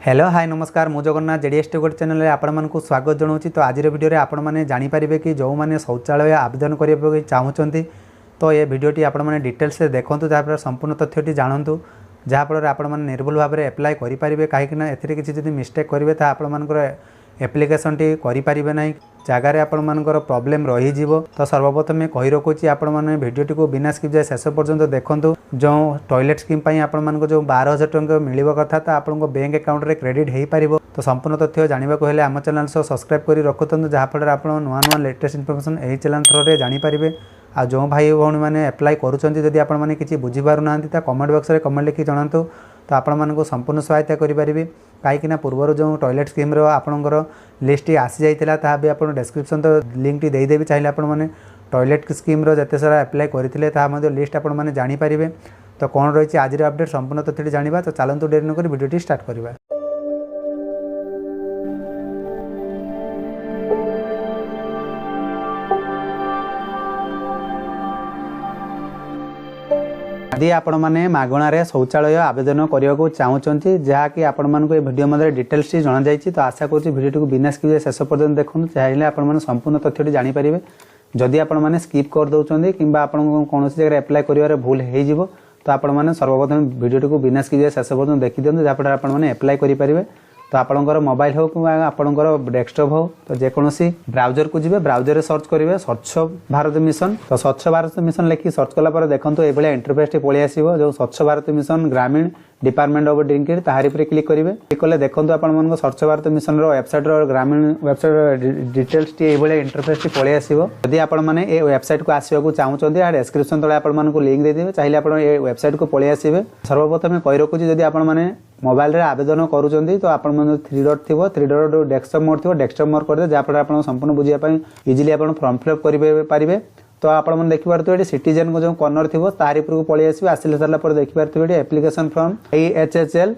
Hello hi नमस्कार मु Jagannath JDS T channel आपको स्वागत जनाऊँ। तो आज वीडियो आपण मैंने जानीपारे कि जो मैंने शौचालय आवेदन करने चाहूँगी तो ये भिडटी आपने डिटेल्स से देखूँ जहाँफल संपूर्ण तथ्यटी जानतु जहाँफल आपने निर्भुल भाव में एप्लाय करेंगे कहीं एथिरे किसी जब मिस्टेक करेंगे तो आपंकर एप्लिकेशन टी करेंगे ना जगार आपर प्रोब्लेम रही तो सर्वप्रथम कही रखुच्छी आपने भिडटी को बिना स्किप जाए शेष पर्यंत देखूँ जो टॉयलेट स्कीम आपण जो 12,000 टंका मिल कथा तो आपको बैंक अकाउंट रे क्रेडिट हो पार। तो संपूर्ण तथ्य जानवाक हेल्ले आम चैनल सह सब्सक्राइब कर रखुँ जहाँफल आप नुआ नुआ लेटेस्ट इनफॉरमेशन यही चैनल थ्रू जानीपारे। आ जो भाई भौणी मैंने एप्लाय करुँच आपने किसी बुझीपार ना कमेंट बॉक्स में कमेंट लिखि जनातु तो आपण संपूर्ण सहायता करेंगे कहीं पूर्वर जो टॉयलेट स्कीम आपणकर लिस्ट आसी जाता भी आप डिस्क्रिप्शन तो लिंक टी देदेवी चाहिए आपने टॉयलेट स्कीम जिते सारा एप्लाय करते लिस्ट आपने जानीपारे। तो कौन रही आज अपडेट संपूर्ण तथ्य जाना तो चलतु डेरी नक वीडियो स्टार्ट करवा। यदि आपण मैंने मागणार शौचालय आवेदन करने को चाहूँगी जहाँकि आपण मानक वीडियो मध्य डिटेल्स जाना जाइए तो आशा करुँच भिडियो को बिना स्किप शेष पर्यटन देखूँ चाहिए आपने संपूर्ण तथ्य जानीपारे। जदि आपण मैंने स्किप कर दौरान कि कौन जगह एप्लाय कर भूल हो तो आपण मैंने सर्वप्रथम भिडियो को बिना स्किप शेष पर्यटन देखी दिखाँ जहाँफल आपने एप्लाय करेंगे। तो आपणकर मोबाइल हो कि आपणकर डेस्कटॉप हो तो जेकोसी ब्राउजर को जी ब्राउजर में सर्च करेंगे स्वच्छ भारत मिशन। तो स्वच्छ भारत मिशन लिखि सर्च कला देखो तो ये इंटरफेस पलि आसो जो स्वच्छ भारत मिशन ग्रामीण डिपार्टमेंट ऑफ ड्रिंकिंग ताहारी पर क्लिक करेंगे। क्लिक कले देखो आप स्वच्छ भारत मिशन वेबसाइट ग्रामीण website details T interface T पलि आसो। यदि आपने ये वेबसाइट को आसवा चाहूँगी आ डिस्क्रिप्शन तले आपको लिंक देदेवे चाहिए आप वेबसाइट को पलि आसवे। सर्वप्रथम कही रखुच्छी जब आपने मोबाइल रे आवेदन करूँ तो आप 3 डॉट थी 3 डॉट डेस्कटॉप मोड थी डेस्कटॉप मोड करदे जहाँफल आप संपूर्ण बुझापी इजिली आप फॉर्म फिलअप करेंगे। तो आप देखिपे ये सिटीजन को जो कॉर्नर थी तारी को पलि आसवे आसिले सारा देखिपे एप्लिकेशन फॉर्म IHHL।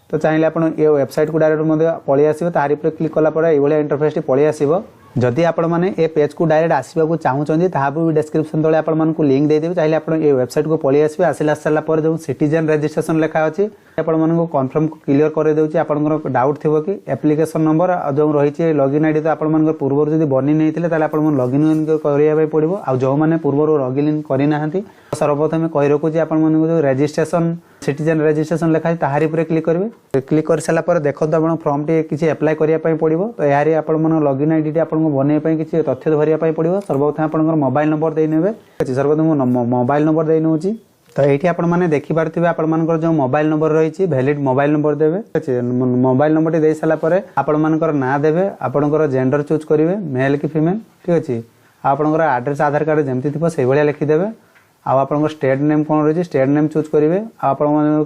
तो चाहिए आप वेबसाइट को डायरेक्ट पलि आसवे तारी क्लिक कलापर ये इंटरफेस पलि आसो। जदि आपण मैंने ये पेज को डायरेक्ट आसवा चाहूँगी भी डिस्क्रिप्शन तले आपको लिंक देदेवी चाहिए आप वेबसाइट को पलि आसवे आसिला सारापर जो सिटीजन रजिस्ट्रेशन लिखा अच्छी आपको कन्फर्म क्लियर कर दूसरी आपंकर डाउट थी कि एप्लिकेशन नंबर जो रही लॉगिन आईडी तो आप पूर्व जब बनी नहीं आप लॉगिन करने पड़ो आ जो मैंने पूर्व लॉगिन करना सर्वप्रथम कही रखुच्छी आप जो रजिस्ट्रेशन सिटीजन रजिस्ट्रेशन लिखा ताहारी पर क्लिक करेंगे। क्लिक कर सारापर देखो आप फॉर्म टी किसी एप्लाय करने पड़ो तो यार आप लॉगिन आईडी आपको बनवाई किसी तथ्य धरने पड़ो। सर्वप्रथम आप मोबाइल नंबर देने सर्वप्रथम मोबाइल नंबर दे नौ। तो ये आपने देखिपे आपर जो मोबाइल नंबर रही वैलिड मोबाइल नंबर देवे मोबाइल नंबर दे सारापर आपर ना देवे आपंकर जेंडर चूज करेंगे मेल कि फीमेल ठीक अच्छे आपंकर आड्रेस आधार कार्ड जमती थी से भाया लिखिदेवे। आप स्टेट नेम कौन रही स्टेट नेम चूज करेंगे आप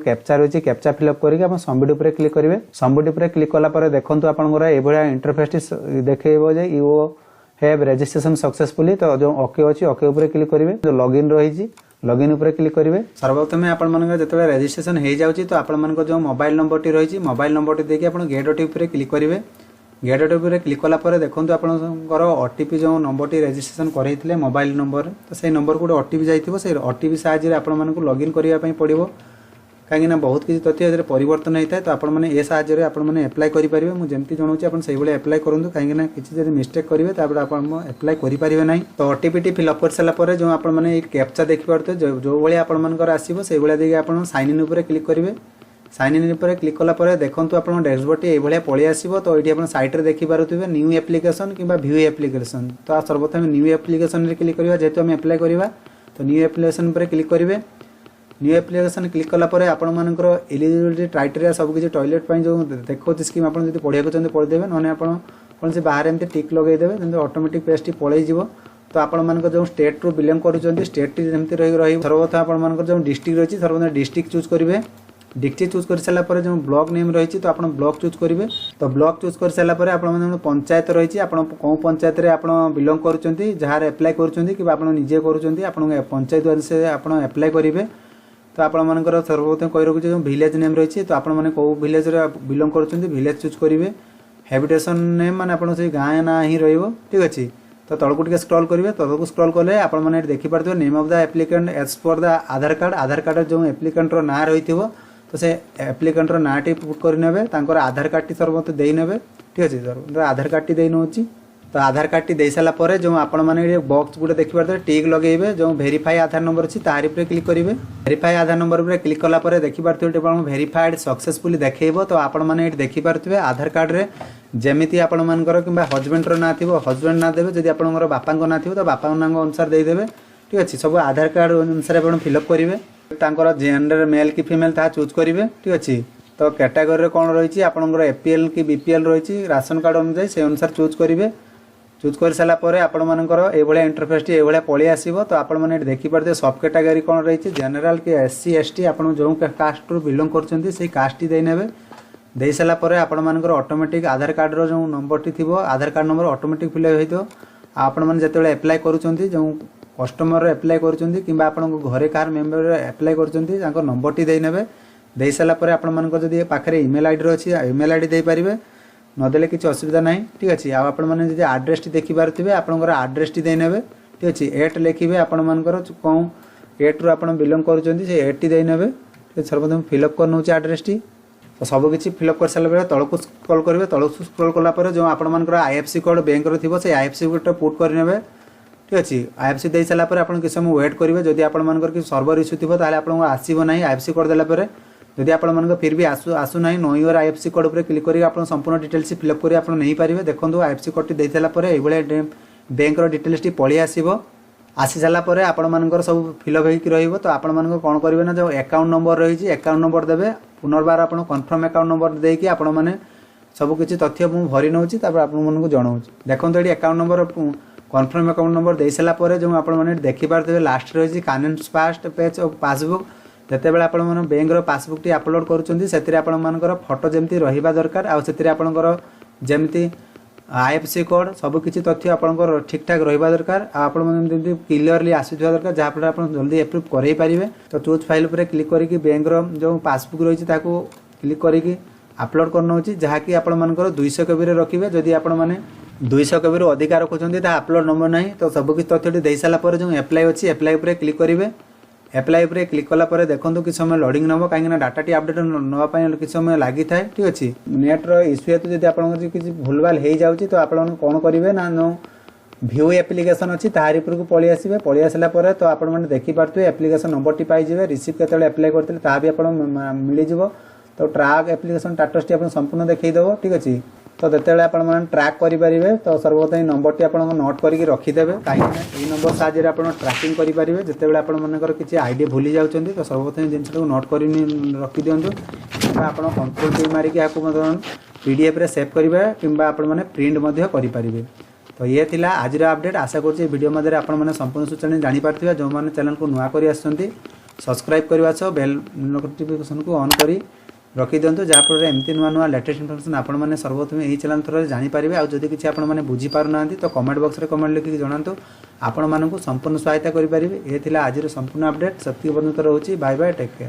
कैप्चा रही कैप्चा फिलअप करके सबमिट उपर क्लिक करेंगे। सबमिट उपर क्लिक कलापर देखो आपंकर ये इंटरफेस देखो यू हैव रजिस्ट्रेशन सक्सेसफुली। तो जो ओके अच्छी ओके उपर क्लिक करेंगे जो लॉगिन रही लॉगिन उपर क्लिक करेंगे। सर्वप्रथम आपंकर जो रजिस्ट्रेशन हो जाए तो आप जो मोबाइल नंबर टी रही मोबाइल नंबर टी देखिए आप गेट ओटीपी पर क्लिक करेंगे। गेट ओटीपी क्लिक कलापर देखो आपंकर ओटीपी जो नंबर टी रजिस्ट्रेशन करते मोबाइल नंबर तो से नंबर को ओटीपी जाइए से ओटीपी साहाय्य आपको लॉगिन करने पड़ो कहीं बहुत किसी तथ्य परिवर्तन होता है। तो आपने ये साहाय्य आपने एप्लाय करेंगे मुझे जमी जनाऊँ आप एप्लाय करूँ कहीं किसी जब मिस्टेक करेंगे तो आप एप्लाय करेंगे ना। तो ओटीपी टी फिलअप कर सारापर जो आपने कैप्चा देखिपे जो भाई आपर आसो से भाया देखिए आप साइन इन उपर क्लिक करेंगे। साइन इन उपर क्लिक कलापर देखो आप डैशबोर्ड टी ये पलि आसो। तो ये आप साइट देखिपे न्यू एप्लिकेशन कि व्यू एप्लिकेशन तो सर्वप्रथम न्यू एप्लिकेशन क्लिक करवा जेहेतु आम एप्लाय करवा तो न्यू एप्लिकेशन पर क्लिक करेंगे। न्यू एप्लिकेशन क्लिक कलापर आपर एलिजिबिलिटी क्राइटेरिया सबकि टॉयलेट जो देखो स्कीम आप पढ़ा चाहते पढ़ीदेवे ना आप कौन से बाहर एमती टिक लगेदेवे जमी ऑटोमेटिक पेज टी पलैज। तो आपण जो स्टेट रू बिलोंग कर स्टेट टी जमी रही सर्वप्रथम आप जो डिस्ट्रिक्ट रही सर्वप्रथम डिस्ट्रिक्ट चूज करेंगे। डिस्ट्रिक्ट चूज कर सारापर जो ब्लॉक नेम रही तो आप ब्लॉक चूज करेंगे। तो ब्लॉक चूज कर सारापर आप पंचायत रही आप कौन पंचायत में आप बिलोंग कर जहाँ एप्लाय करजे कर पंचायत से आप एप्लाय करेंगे। तो आपर सर्वप्रथम कही रखुच्छे जो विलेज नेम रही तो आपने कौ विलेज बिलोंग कर विलेज चूज करेंगे। हैबिटेशन नेम माने आपन से गाँ ना ही रहिबो ठीक अच्छे। तो तलक टे स्क्रॉल करेंगे तलक स्क्रॉल कले आपने देखिपे name of the applicant as per the Aadhaar card जो एप्लिकेंटर ना रही तो से एप्लिकेंटर नाटी पुट कर आधार कार्ड टी सर मत देने ठीक अच्छे सर आधार कार्ड टी दे नौ तो आधार कार्ड टी दे सारापर जो आपण मैंने बॉक्स गुटे देखिए टिक लगे जो भेरीफाई आधार नंबर अच्छी तारी पर क्लिक करेंगे भेरीफाई आधार नंबर पर क्लिक कलापर देखिपे भेरीफाइड सक्सेसफुली देखो तो आपण मैंने देखिपे आधार कार्ड रे जमीती आपण मानकर कि हजबैंडर ना थी हजबैंड ना देवे जब आप बापा ना थी तो बापा ना अनुसार देदेवे ठीक अच्छे सब आधार कार्ड अनुसार आप फिलअप करेंगे जेंडर मेल कि फीमेल ता चूज करेंगे ठीक अच्छे तो कैटेगरी कौन रही आपंकर एपीएल कि बीपीएल रही राशन कार्ड अनुसार से अनुसार चूज करेंगे चूज कर सारापर आपण मानकर ये इंटरफेस टी ये पलि आसो तो आप देखिपे सब कैटेगरी कौन रही जनरल कि एससी एसटी आप जो कास्ट रू बिलोंग कर कास्ट टी देने दे सारापर आपण मानकर ऑटोमेटिक आधार कार्ड रो जो नंबर टी थी आधार कार्ड नंबर ऑटोमेटिक फिलअप हो आपण मैंने जिते एप्लाय करुँच जो कस्टमर एप्लाय करुँच कि घरे कार मेम्बर एप्लाय कर नंबर टी देने दे सारापर आपण मानकर जदि पाखे इमेल आईडी अच्छी इमेल आईडी दे पारे नदेले किसी असुविधा ना ठीक अच्छे आपण मैंने आड्रेस टी देखी पारे आपंकर आड्रेस टी देने ठीक अच्छे एट लिखे आपण मानकर कौन एट रू आप बिलोंग कर देने सर्वप्रथम फिलअप कर नौ आड्रेस टी तो सबकि फिलअप कर सारा तलक स्क्रॉल करेंगे तलक स्क्रॉल कलापर जो आपर आईएफसी कोड बैंक थी से आईएफसी कोड पुट करेंगे ठीक अच्छे आईएफसी दे सारापर आप किसी समय वेट करेंगे जदि आपर सर्वर इश्यू थी आपको आसो ना आईएफसी कोड देलापर जदि आप फिर भी आसुना नो योर आईएफसी कोड पर क्लिक कर आप संपूर्ण डिटेल्स फिलअप कर आप नहीं पारे देखो आईएफसी कोड टी दे सारापर ये बैंक डिटेल्स टी पलि आसो आसी सारापर आपण मानकर सब फिलअप हो तो आपण मानकर कौन करेंगे ना जो अकाउंट नंबर रही अकाउंट नंबर देवे पुनर्बार आप कन्फर्म अकाउंट नंबर देकी आपण मैंने सबकि तथ्य मुझे भरी नौ आपको जनाऊँ देखो ये account number confirm account number दे सारापर जो आप देखिपारे लास्ट रही कानेन्स फास्ट पेज ऑफ पासबुक जिते बड़े आप बैंक पासबुक टी अपलोड कर फोटो जमी रहा दरकार आपर जमी आईएफसी कोड सबकि तथ्य आपंकर ठीक ठाक रहा दरकार आप क्लीयरली आसूवा दरकार जहाँफल आप जल्दी एप्रूव कर पारे तो चूज फाइल पर क्लिक करके बैंक जो पासबुक रही क्लिक करके अपलोड कर नौ जहाँकि आपर 200 कबी रखिए जदि आप 200 कबी अधिका रखुच्च अपलोड नंबर ना तो सबकि तथ्य दे सारापर जो एप्लाय अच्छी एप्लाय पर क्लिक करेंगे एप्लाय पर क्लिक कलापर देखो कि समय लोडिंग नब कहीं डाटा टी अपडेट नापी कि समय लगी था ठीक अच्छे नेट्र इश्यू हेतु जब आप किसी भूल भाल हो जाऊँगी तो आप कौन करेंगे ना जो भ्यू एप्लिकेशन अच्छी तारी उपरको पलि आसवे पलि आसला तो आप देखिपे एप्लिकेशन नंबर टी पाइबे रिसीव केतले एप्लाय करते ता भी आप मिल तो ट्रैक एप्लिकेशन स्टेटस टी आप संपूर्ण देखईदेव ठीक अच्छे तो जिते आप ट्रैक करेंगे तो सर्वप्रथम नंबर टी आप नोट करके रखिदेवे कहीं नंबर साहाଯ୍य आप ट्रैकिंग करेंगे जिते बड़े आपर किसी आईडी भूली जाऊँच तो सर्वप्रथम जिन नोट कर रखी दिंतु आप कंट्रोल की मारिक पीडीएफ रे सेव करेंगे कि आप प्रिंट करेंगे तो ये थिला आज अपडेट आशा करुँचे वीडियो मध्य आप संपूर्ण सूचना जानीपारे जो मैंने चैनल को नुआ कर सब्सक्राइब करने सह बेल नोटिफिकेशन को ऑन करी रखी दिंतु जहाँफल एमती नुआ नुआ लेटेस्ट इनफॉरमेशन आपण मैंने सर्वप्रथम यही चैनल थ्रू जानीपारे आदि किसी आपने बुझीपार ना तो कमेंट बॉक्स में कमेंट लिखिक जनातु आपण मानक संपूर्ण सहायता करेंगे ये आज संपूर्ण अपडेट से पर्यंत रोचे बाय बाय टेक केयर।